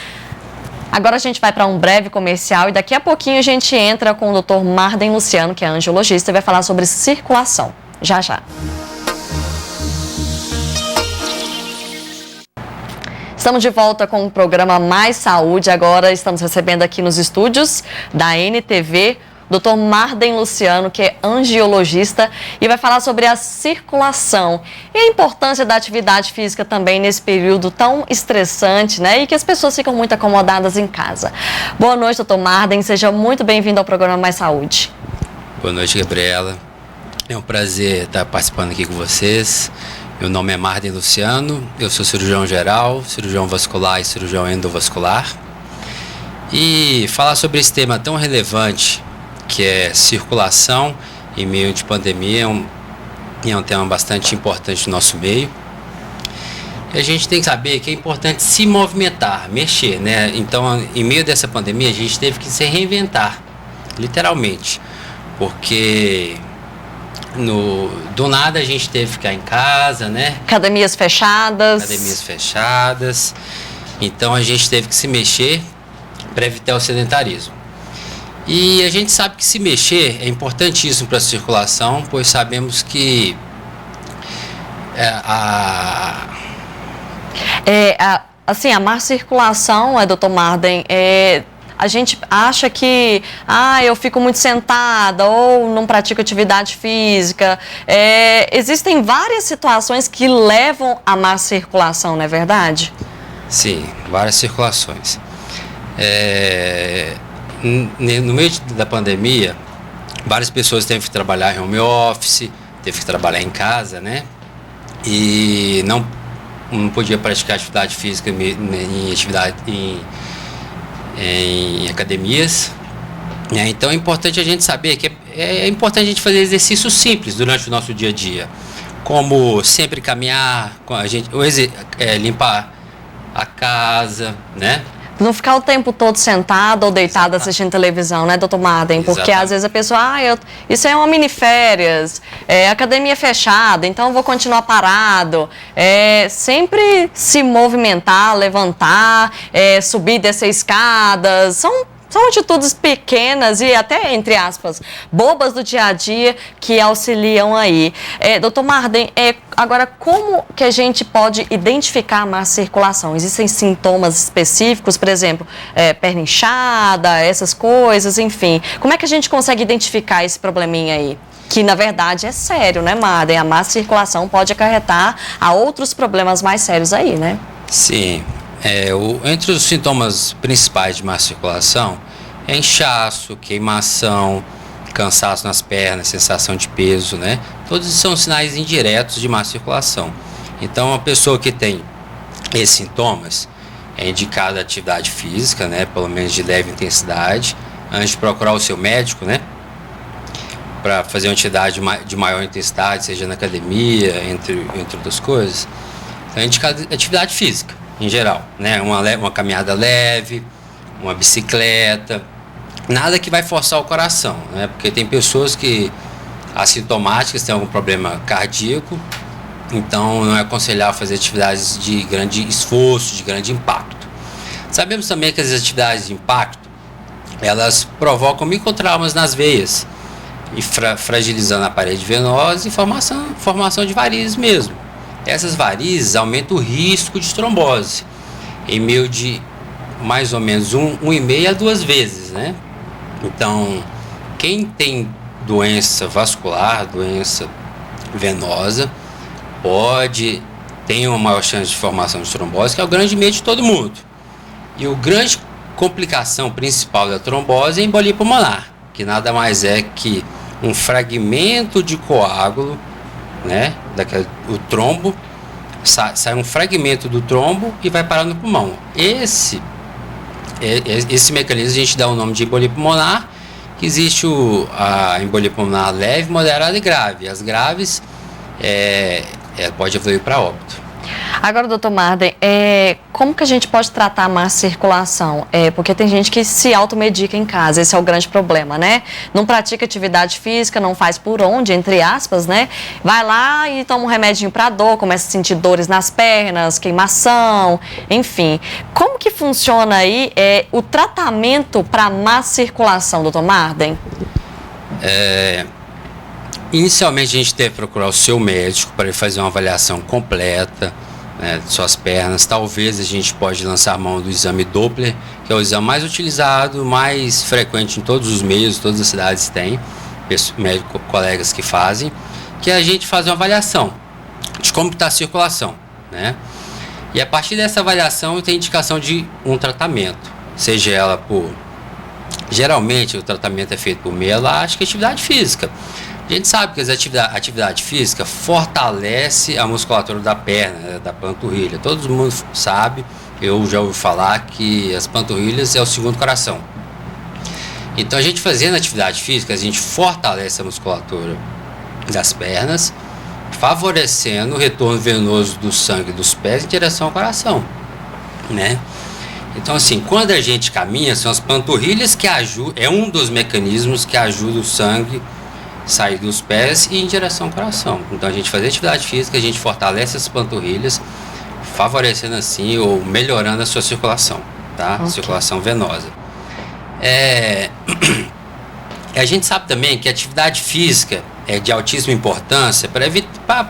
Agora a gente vai para um breve comercial e daqui a pouquinho a gente entra com o Dr. Marden Luciano, que é angiologista, e vai falar sobre circulação. Já. Estamos de volta com o programa Mais Saúde. Agora estamos recebendo aqui nos estúdios da NTV Dr. Marden Luciano, que é angiologista, e vai falar sobre a circulação e a importância da atividade física também nesse período tão estressante, né? E que as pessoas ficam muito acomodadas em casa. Boa noite, Dr. Marden. Seja muito bem-vindo ao programa Mais Saúde. Boa noite, Gabriela. É um prazer estar participando aqui com vocês. Meu nome é Marden Luciano, eu sou cirurgião geral, cirurgião vascular e cirurgião endovascular. E falar sobre esse tema tão relevante que é circulação em meio de pandemia é um tema bastante importante no nosso meio. E a gente tem que saber que é importante se movimentar, mexer, né? Então, em meio dessa pandemia, a gente teve que se reinventar, literalmente, porque do nada a gente teve que ficar em casa, né? Academias fechadas. Então a gente teve que se mexer para evitar o sedentarismo. E a gente sabe que se mexer é importantíssimo para a circulação, pois sabemos que assim, a má circulação, doutor Marden, a gente acha que eu fico muito sentada ou não pratico atividade física. Existem várias situações que levam à má circulação, não é verdade? Sim, várias circulações. No meio da pandemia, várias pessoas teve que trabalhar em home office, teve que trabalhar em casa, né? E não podia praticar atividade física em academias. Então é importante a gente saber que é importante a gente fazer exercícios simples durante o nosso dia a dia, como sempre caminhar, limpar a casa, né? Não ficar o tempo todo sentado ou deitado assistindo televisão, né, doutor Marden? Porque Exatamente. às vezes a pessoa, isso é uma miniférias, academia fechada, então eu vou continuar parado. Sempre se movimentar, levantar, subir e descer escadas, são atitudes pequenas e até, entre aspas, bobas do dia a dia que auxiliam aí. Doutor Marden, agora como que a gente pode identificar a má circulação? Existem sintomas específicos, por exemplo, perna inchada, essas coisas, enfim. Como é que a gente consegue identificar esse probleminha aí? Que, na verdade, é sério, né, Marden? A má circulação pode acarretar a outros problemas mais sérios aí, né? Sim. Entre os sintomas principais de má circulação é inchaço, queimação, cansaço nas pernas, sensação de peso, né? Todos são sinais indiretos de má circulação. Então, uma pessoa que tem esses sintomas é indicada atividade física, né? Pelo menos de leve intensidade, antes de procurar o seu médico, né? Para fazer uma atividade de maior intensidade, seja na academia, entre outras coisas. Então, é indicada atividade física em geral, né? Uma caminhada leve, uma bicicleta, nada que vai forçar o coração, né? Porque tem pessoas que assintomáticas têm algum problema cardíaco, então não é aconselhável fazer atividades de grande esforço, de grande impacto. Sabemos também que as atividades de impacto, elas provocam microtraumas nas veias, e fragilizando a parede venosa e formação de varizes mesmo. Essas varizes aumentam o risco de trombose, em meio de mais ou menos 1,5 a 2 vezes, né? Então, quem tem doença vascular, doença venosa, tem uma maior chance de formação de trombose, que é o grande medo de todo mundo. E a grande complicação principal da trombose é a embolia pulmonar, que nada mais é que um fragmento de coágulo, né? O trombo, sai um fragmento do trombo e vai parar no pulmão. Esse mecanismo a gente dá o nome de embolia pulmonar, que existe a embolia pulmonar leve, moderada e grave. As graves pode evoluir para óbito. Agora, doutor Marden, como que a gente pode tratar a má circulação? Porque tem gente que se automedica em casa, esse é o grande problema, né? Não pratica atividade física, não faz por onde, entre aspas, né? Vai lá e toma um remedinho para dor, começa a sentir dores nas pernas, queimação, enfim. Como que funciona aí o tratamento para má circulação, doutor Marden? Inicialmente a gente deve procurar o seu médico para ele fazer uma avaliação completa, né, de suas pernas. Talvez a gente pode lançar mão do exame Doppler, que é o exame mais utilizado, mais frequente em todos os meios, todas as cidades têm, médicos, colegas que fazem, que a gente faz uma avaliação de como está a circulação, né? E a partir dessa avaliação tem indicação de um tratamento, seja ela geralmente o tratamento é feito por meia elástica e atividade física. A gente sabe que a atividade física fortalece a musculatura da perna, né, da panturrilha. Todo mundo sabe, eu já ouvi falar que as panturrilhas é o segundo coração. Então, a gente fazendo atividade física, a gente fortalece a musculatura das pernas, favorecendo o retorno venoso do sangue dos pés em direção ao coração, né? Então, assim, quando a gente caminha, são as panturrilhas que ajudam, é um dos mecanismos que ajuda o sangue sair dos pés e em direção ao coração. Então, a gente faz atividade física, a gente fortalece as panturrilhas, favorecendo assim ou melhorando a sua circulação, tá? Okay. Circulação venosa. A gente sabe também que a atividade física é de altíssima importância para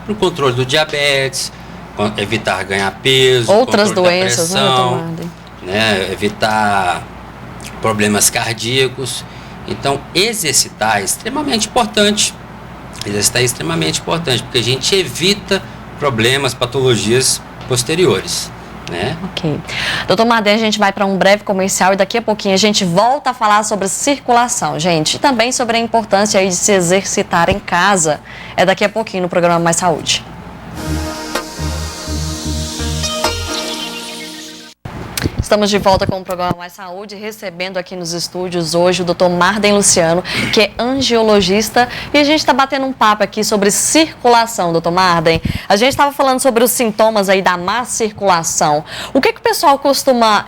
o controle do diabetes, evitar ganhar peso, outras doenças, pressão, né? Evitar problemas cardíacos. Então, exercitar é extremamente importante. Exercitar é extremamente importante, porque a gente evita problemas, patologias posteriores, né? Ok. Doutor Marden, a gente vai para um breve comercial e daqui a pouquinho a gente volta a falar sobre circulação, gente. E também sobre a importância aí de se exercitar em casa. É daqui a pouquinho no programa Mais Saúde. Estamos de volta com o programa Mais Saúde, recebendo aqui nos estúdios hoje o Dr. Marden Luciano, que é angiologista, e a gente está batendo um papo aqui sobre circulação, Dr. Marden. A gente estava falando sobre os sintomas aí da má circulação. O que o pessoal costuma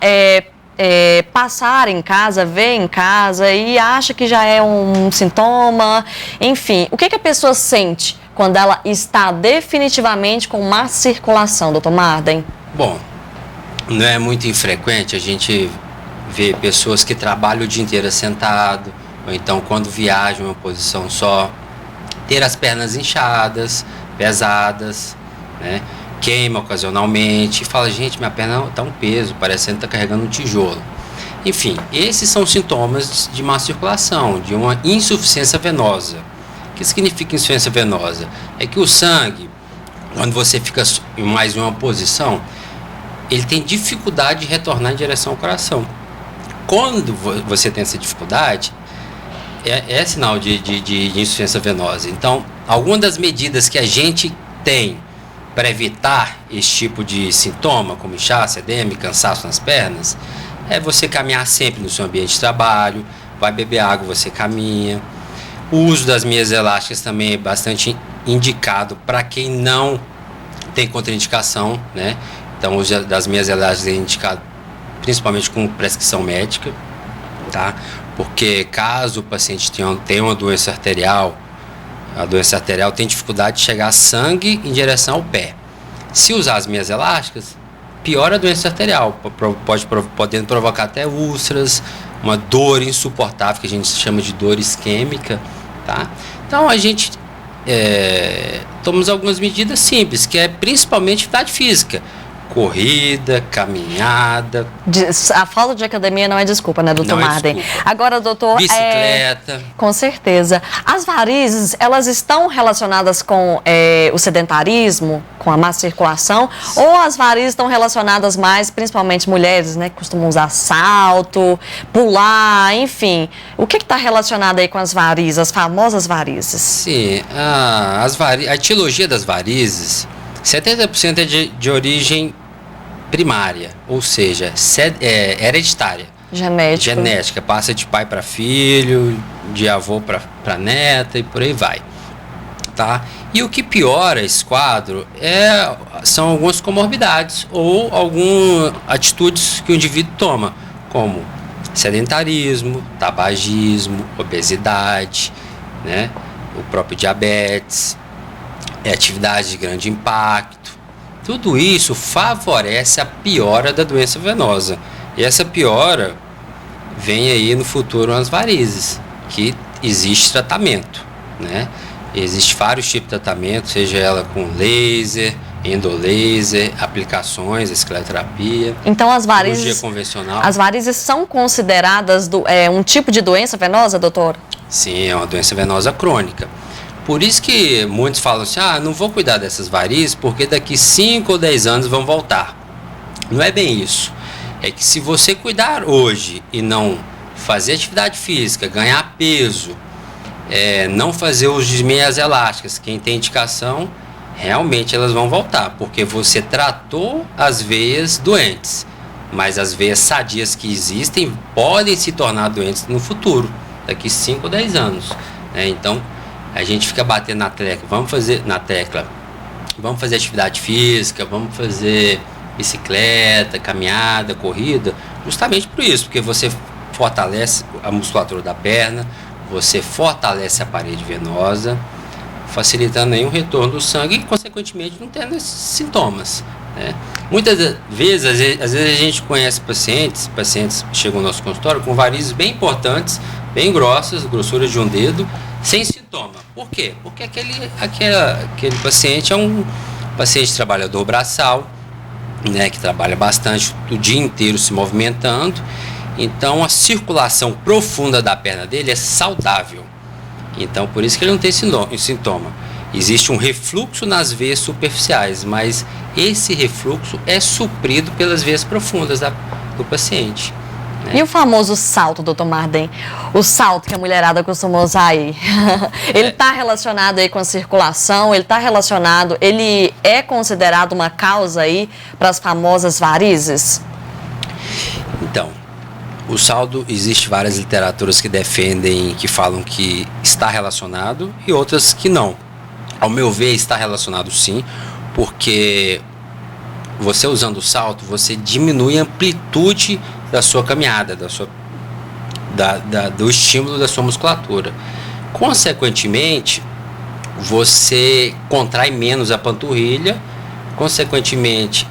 passar em casa, ver em casa e acha que já é um sintoma? Enfim, o que a pessoa sente quando ela está definitivamente com má circulação, Dr. Marden? Bom, não é muito infrequente a gente ver pessoas que trabalham o dia inteiro sentado, ou então quando viajam em uma posição só, ter as pernas inchadas, pesadas, né? Queima ocasionalmente, fala, gente, minha perna está um peso, parecendo que está carregando um tijolo. Enfim, esses são sintomas de má circulação, de uma insuficiência venosa. O que significa insuficiência venosa? É que o sangue, quando você fica mais em uma posição, ele tem dificuldade de retornar em direção ao coração. Quando você tem essa dificuldade, é sinal de insuficiência venosa. Então, algumas das medidas que a gente tem para evitar esse tipo de sintoma, como inchaço, edema, cansaço nas pernas, é você caminhar sempre no seu ambiente de trabalho, vai beber água, você caminha. O uso das meias elásticas também é bastante indicado para quem não tem contraindicação, né? Então, o uso das meias elásticas é indicado principalmente com prescrição médica, tá? Porque caso o paciente tenha uma doença arterial, a doença arterial tem dificuldade de chegar sangue em direção ao pé. Se usar as meias elásticas, piora a doença arterial, podendo provocar até úlceras, uma dor insuportável, que a gente chama de dor isquêmica, tá? Então, a gente tomamos algumas medidas simples, que é principalmente atividade física. Corrida, caminhada. A falta de academia não é desculpa, né, doutor Marden? Desculpa. Agora, doutor... Bicicleta. Com certeza. As varizes, elas estão relacionadas com o sedentarismo, com a má circulação? Ou as varizes estão relacionadas mais, principalmente mulheres, né, que costumam usar salto, pular, enfim. O que está relacionado aí com as varizes, as famosas varizes? Sim, a etiologia das varizes, 70% é de origem primária, ou seja, hereditária. Genética, passa de pai para filho, de avô para neta e por aí vai. Tá? E o que piora esse quadro são algumas comorbidades ou algumas atitudes que o indivíduo toma, como sedentarismo, tabagismo, obesidade, né? O próprio diabetes, atividade de grande impacto. Tudo isso favorece a piora da doença venosa. E essa piora vem aí no futuro as varizes, que existe tratamento, né? Existem vários tipos de tratamento, seja ela com laser, endolaser, aplicações, escleroterapia. Então as varizes, cirurgia convencional. As varizes são consideradas um tipo de doença venosa, doutor? Sim, é uma doença venosa crônica. Por isso que muitos falam assim, não vou cuidar dessas varizes porque daqui 5 ou 10 anos vão voltar. Não é bem isso. É que se você cuidar hoje e não fazer atividade física, ganhar peso, não fazer uso de meias elásticas, quem tem indicação, realmente elas vão voltar, porque você tratou as veias doentes, mas as veias sadias que existem podem se tornar doentes no futuro, daqui 5 ou 10 anos. Então, a gente fica batendo na tecla, vamos fazer atividade física, vamos fazer bicicleta, caminhada, corrida, justamente por isso, porque você fortalece a musculatura da perna, você fortalece a parede venosa, facilitando aí o retorno do sangue e, consequentemente, não tendo esses sintomas, né? Muitas vezes, às vezes a gente conhece pacientes que chegam ao nosso consultório com varizes bem importantes, bem grossas, grossura de um dedo, sem sintoma. Por quê? Porque aquele paciente é um paciente trabalhador braçal, né, que trabalha bastante o dia inteiro se movimentando. Então a circulação profunda da perna dele é saudável. Então por isso que ele não tem sintoma. Existe um refluxo nas veias superficiais, mas esse refluxo é suprido pelas veias profundas do paciente, né? E o famoso salto, doutor Marden? O salto que a mulherada costuma usar aí. Ele está relacionado aí com a circulação? Ele é considerado uma causa aí para as famosas varizes? Então, o salto, existe várias literaturas que defendem, que falam que está relacionado e outras que não. Ao meu ver, está relacionado sim, porque você usando o salto, você diminui a amplitude da sua caminhada, do estímulo da sua musculatura. Consequentemente, você contrai menos a panturrilha, consequentemente,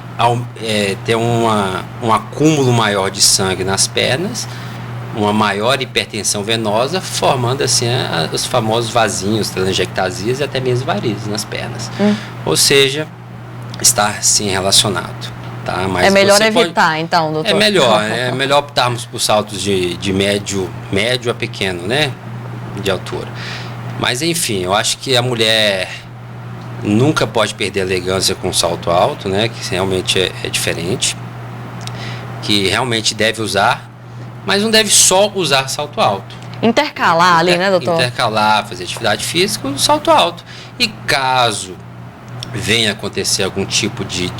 tem um acúmulo maior de sangue nas pernas, uma maior hipertensão venosa, formando assim os famosos vasinhos, telangiectasias e até mesmo varizes nas pernas. Ou seja, está sim relacionado. Tá? Mas é melhor evitar, então, doutor? É melhor optarmos por saltos de médio a pequeno, né? De altura. Mas enfim, eu acho que a mulher nunca pode perder a elegância com salto alto, né? Que realmente é diferente. Que realmente deve usar, mas não deve só usar salto alto. Intercalar ali, né, doutor? Intercalar, fazer atividade física com salto alto. E caso venha acontecer algum tipo de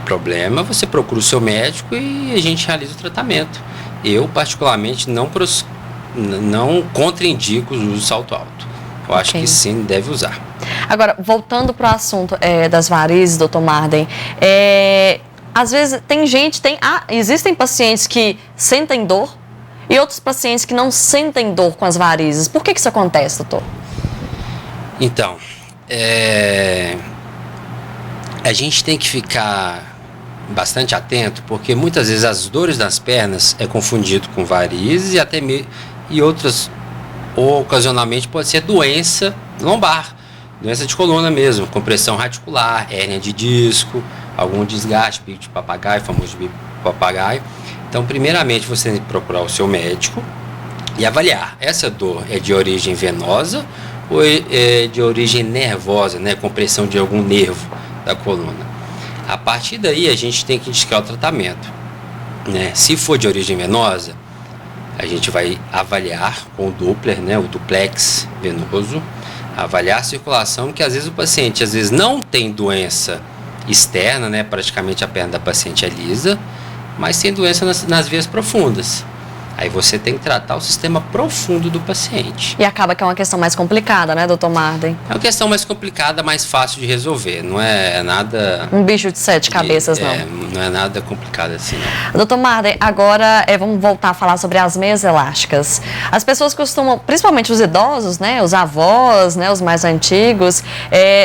problema, você procura o seu médico e a gente realiza o tratamento. Eu, particularmente, não contraindico o uso do salto alto. Eu acho que sim, deve usar. Agora, voltando para o assunto das varizes, doutor Marden, às vezes existem pacientes que sentem dor e outros pacientes que não sentem dor com as varizes. Por que isso acontece, doutor? Então, a gente tem que ficar bastante atento, porque muitas vezes as dores nas pernas é confundido com varizes e outras, ou ocasionalmente pode ser doença lombar, doença de coluna mesmo, compressão radicular, hérnia de disco, algum desgaste, bico de papagaio, famoso bico de papagaio. Então, primeiramente, você tem que procurar o seu médico e avaliar. Essa dor é de origem venosa ou é de origem nervosa, né? Compressão de algum nervo da coluna. A partir daí, a gente tem que indicar o tratamento, né? Se for de origem venosa, a gente vai avaliar com o Doppler, né? O duplex venoso, avaliar a circulação, que às vezes o paciente não tem doença externa, né? Praticamente a perna da paciente é lisa, mas tem doença nas veias profundas. Aí você tem que tratar o sistema profundo do paciente. E acaba que é uma questão mais complicada, né, doutor Marden? É uma questão mais complicada, mais fácil de resolver. Não é nada... Um bicho de 7 cabeças, não. Não é nada complicado assim, não. Doutor Marden, agora vamos voltar a falar sobre as meias elásticas. As pessoas costumam, principalmente os idosos, né, os avós, né, os mais antigos,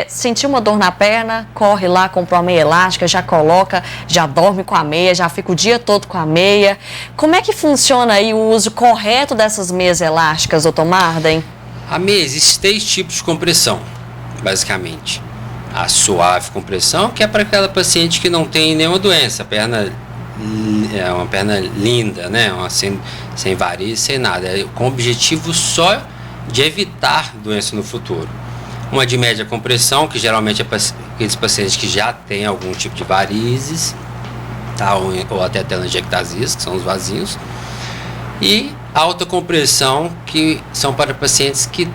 sentir uma dor na perna, corre lá, compra uma meia elástica, já coloca, já dorme com a meia, já fica o dia todo com a meia. Como é que funciona aí o uso correto dessas meias elásticas, doutor Marden? A meia, existem 3 tipos de compressão, basicamente. A suave compressão, que é para aquela paciente que não tem nenhuma doença, a perna é uma perna linda, né? Sem varizes, sem nada, com o objetivo só de evitar doença no futuro. Uma de média compressão, que geralmente é para aqueles pacientes que já têm algum tipo de varizes, tá? ou até telangiectasias, que são os vasinhos. E alta compressão, que são para pacientes que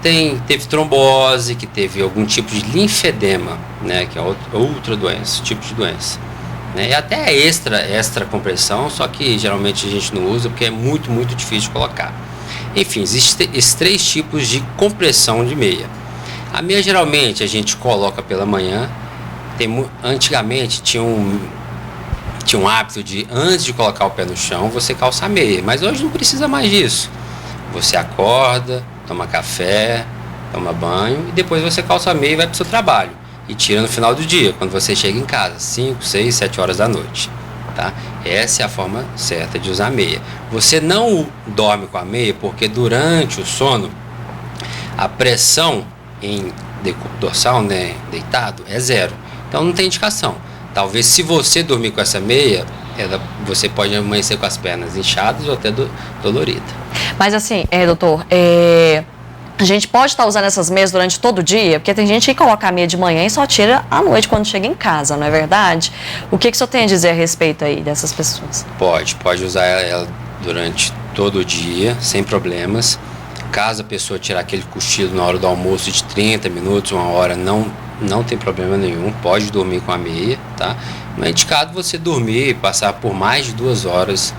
teve trombose, que teve algum tipo de linfedema, né, que é outra doença, tipo de doença, né, e até extra compressão, só que geralmente a gente não usa porque é muito, muito difícil de colocar. Enfim, existem esses 3 tipos de compressão de meia. A meia geralmente a gente coloca pela manhã. Antigamente tinha um hábito de, antes de colocar o pé no chão, você calça a meia. Mas hoje não precisa mais disso. Você acorda, toma café, toma banho e depois você calça a meia e vai para o seu trabalho. e tira no final do dia, quando você chega em casa, 5, 6, 7 horas da noite. Tá? Essa é a forma certa de usar a meia. Você não dorme com a meia porque durante o sono a pressão em decúbito dorsal, né, deitado, é 0. Então não tem indicação. Talvez se você dormir com essa meia, você pode amanhecer com as pernas inchadas ou até dolorida. Mas assim, doutor, a gente pode estar usando essas meias durante todo o dia? Porque tem gente que coloca a meia de manhã e só tira à noite quando chega em casa, não é verdade? O que o senhor tem a dizer a respeito aí dessas pessoas? Pode usar ela durante todo o dia, sem problemas. Caso a pessoa tirar aquele cochilo na hora do almoço de 30 minutos, 1 hora, não tem problema nenhum, pode dormir com a meia, tá? Não é indicado você dormir e passar por mais de 2 horas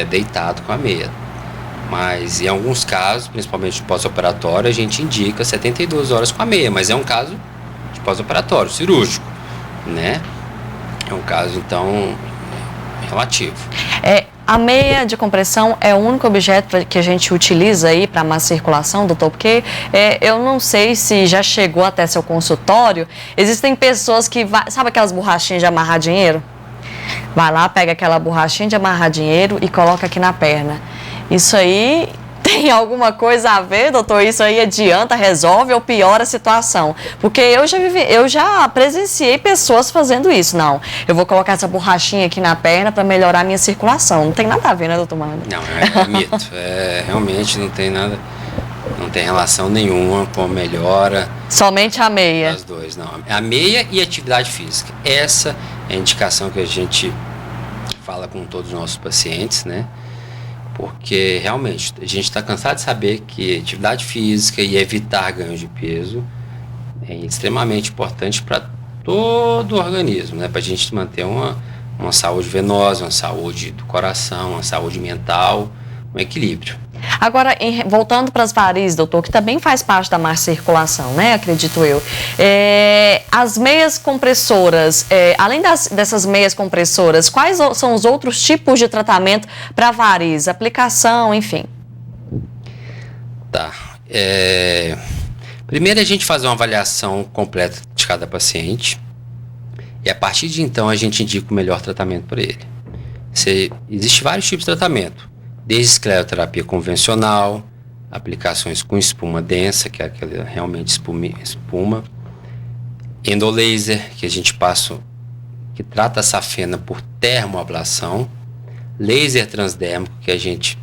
deitado com a meia. Mas em alguns casos, principalmente de pós-operatório, a gente indica 72 horas com a meia, mas é um caso de pós-operatório, cirúrgico, né? É um caso, então, relativo. A meia de compressão é o único objeto que a gente utiliza aí para má circulação, doutor? Porque eu não sei se já chegou até seu consultório, existem pessoas que, sabe aquelas borrachinhas de amarrar dinheiro? Vai lá, pega aquela borrachinha de amarrar dinheiro e coloca aqui na perna. Isso aí tem alguma coisa a ver, doutor? Isso aí adianta, resolve ou piora a situação? Porque eu já presenciei pessoas fazendo isso. Não, eu vou colocar essa borrachinha aqui na perna para melhorar a minha circulação. Não tem nada a ver, né, doutor Marden? Não, é mito. Realmente não tem nada, não tem relação nenhuma com melhora. Somente a meia. As duas, não. A meia e atividade física. Essa é a indicação que a gente fala com todos os nossos pacientes, né? Porque realmente a gente está cansado de saber que atividade física e evitar ganho de peso é extremamente importante para todo o organismo, né? Para a gente manter uma saúde venosa, uma saúde do coração, uma saúde mental, um equilíbrio. Agora, voltando para as varizes, doutor, que também faz parte da má circulação, né? Acredito eu. As meias compressoras, além dessas meias compressoras, quais são os outros tipos de tratamento para varizes? Aplicação, enfim. Tá. Primeiro a gente faz uma avaliação completa de cada paciente e a partir de então a gente indica o melhor tratamento para ele. Existe vários tipos de tratamento. Desde escleroterapia convencional, aplicações com espuma densa, que é aquela realmente espuma, endolaser, que a gente passa, que trata a safena por termoablação, laser transdérmico, que a gente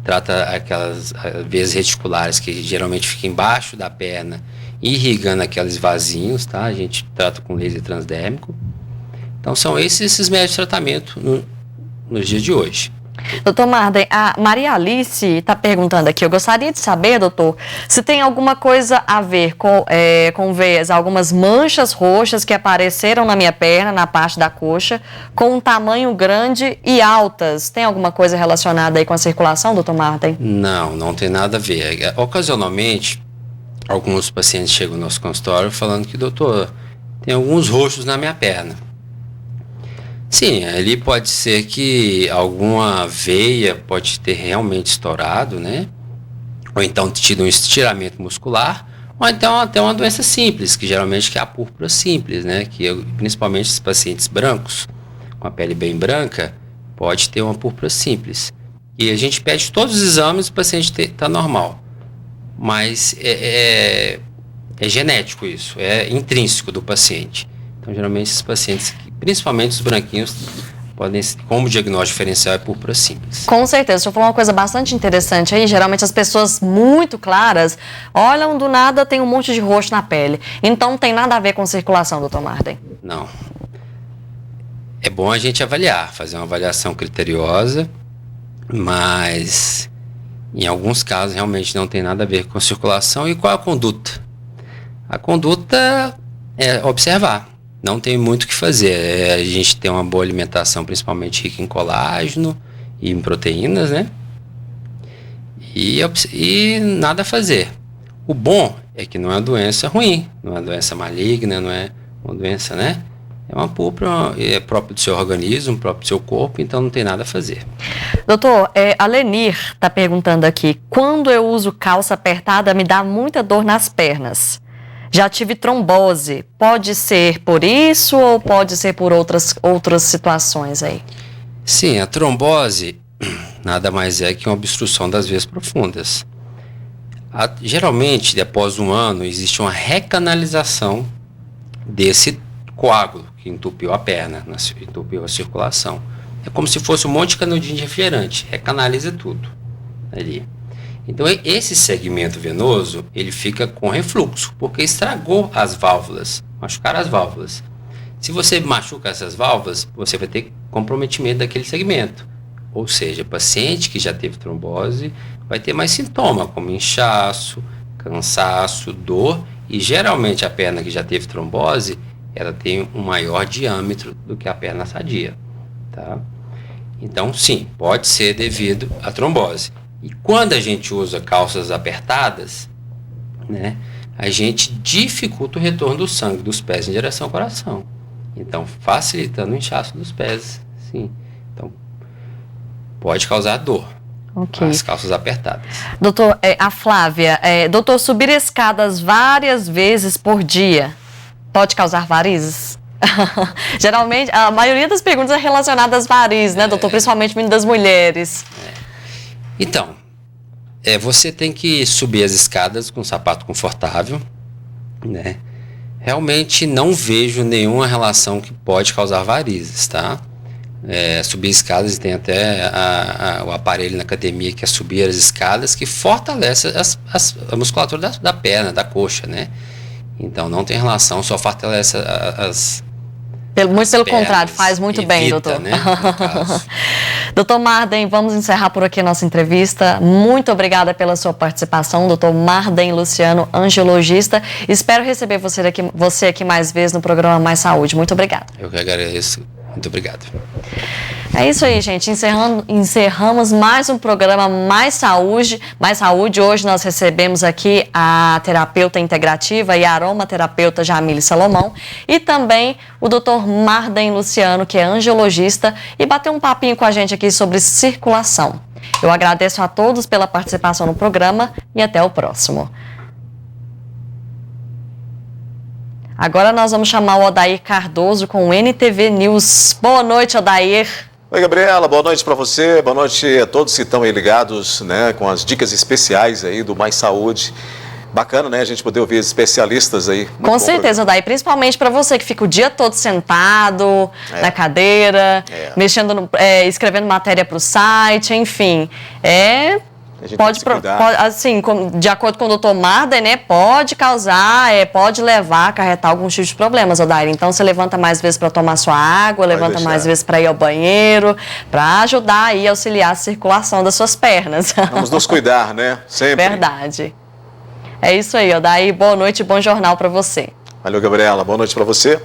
trata aquelas veias reticulares que geralmente ficam embaixo da perna, irrigando aqueles vasinhos, tá? A gente trata com laser transdérmico. Então são esses métodos de tratamento nos dias de hoje. Doutor Marden, a Maria Alice está perguntando aqui, eu gostaria de saber, doutor, se tem alguma coisa a ver com veias, algumas manchas roxas que apareceram na minha perna, na parte da coxa, com um tamanho grande e altas. Tem alguma coisa relacionada aí com a circulação, doutor Marden? Não tem nada a ver. Ocasionalmente, alguns pacientes chegam no nosso consultório falando que, doutor, tem alguns roxos na minha perna. Sim, ali pode ser que alguma veia pode ter realmente estourado, né? Ou então tido um estiramento muscular, ou então até uma doença simples, que geralmente é a púrpura simples, né? Que principalmente os pacientes brancos, com a pele bem branca, pode ter uma púrpura simples. E a gente pede todos os exames, o paciente está normal. Mas é genético isso, é intrínseco do paciente. Então, geralmente, esses pacientes, principalmente os branquinhos, podem, como diagnóstico diferencial, é púrpura simples. Com certeza. O senhor falou uma coisa bastante interessante aí. Geralmente, as pessoas muito claras olham do nada, tem um monte de roxo na pele. Então, não tem nada a ver com circulação, doutor Marden? Não. É bom a gente avaliar, fazer uma avaliação criteriosa, mas em alguns casos realmente não tem nada a ver com circulação. E qual a conduta? A conduta é observar. Não tem muito o que fazer. A gente tem uma boa alimentação, principalmente rica em colágeno e em proteínas, né? E nada a fazer. O bom é que não é uma doença ruim, não é uma doença maligna, não é uma doença, né? É uma púrpura, é próprio do seu organismo, próprio do seu corpo, então não tem nada a fazer. Doutor, a Lenir está perguntando aqui, quando eu uso calça apertada me dá muita dor nas pernas. Já tive trombose. Pode ser por isso ou pode ser por outras situações aí? Sim, a trombose nada mais é que uma obstrução das veias profundas. Geralmente, após um ano, existe uma recanalização desse coágulo que entupiu a perna, entupiu a circulação. É como se fosse um monte de canudinho de refrigerante, recanaliza tudo ali. Então, esse segmento venoso, ele fica com refluxo, porque estragou as válvulas, machucaram as válvulas. Se você machuca essas válvulas, você vai ter comprometimento daquele segmento. Ou seja, o paciente que já teve trombose vai ter mais sintoma, como inchaço, cansaço, dor, e geralmente a perna que já teve trombose, ela tem um maior diâmetro do que a perna sadia, tá? Então, sim, pode ser devido à trombose. E quando a gente usa calças apertadas, né, a gente dificulta o retorno do sangue dos pés em direção ao coração. Então, facilitando o inchaço dos pés, sim. Então, pode causar dor. Okay. As calças apertadas. Doutor, a Flávia, doutor, subir escadas várias vezes por dia pode causar varizes? Geralmente, a maioria das perguntas é relacionada às varizes, né, doutor? Principalmente vindo das mulheres. Então, você tem que subir as escadas com um sapato confortável, né? Realmente não vejo nenhuma relação que pode causar varizes, tá? Subir escadas, tem até o aparelho na academia que é subir as escadas, que fortalece a musculatura da perna, da coxa, né? Então não tem relação, só fortalece muito pelo contrário, faz muito evita, bem, doutor. Né, Doutor Marden, vamos encerrar por aqui a nossa entrevista. Muito obrigada pela sua participação, doutor Marden Luciano, angiologista. Espero receber você aqui mais vezes no programa Mais Saúde. Muito obrigada. Eu que agradeço. Muito obrigado. É isso aí, gente. Encerramos mais um programa Mais Saúde. Mais Saúde. Hoje nós recebemos aqui a terapeuta integrativa e aromaterapeuta Jamile Salomão e também o Dr. Marden Luciano, que é angiologista, e bateu um papinho com a gente aqui sobre circulação. Eu agradeço a todos pela participação no programa e até o próximo. Agora nós vamos chamar o Odair Cardoso com o NTV News. Boa noite, Odair. Oi, Gabriela, boa noite para você, boa noite a todos que estão aí ligados, né, com as dicas especiais aí do Mais Saúde. Bacana, né, a gente poder ouvir especialistas aí. Com certeza, Odair, principalmente para você que fica o dia todo sentado na cadeira, mexendo, escrevendo matéria para o site, enfim, pode, assim, de acordo com o Dr. Marden, né, pode causar, pode levar, acarretar alguns tipos de problemas, Odair. Então, você levanta mais vezes para tomar sua água, levanta mais vezes para ir ao banheiro, para ajudar aí a auxiliar a circulação das suas pernas. Vamos nos cuidar, né? Sempre. Verdade. É isso aí, Odair. Boa noite e bom jornal para você. Valeu, Gabriela. Boa noite para você.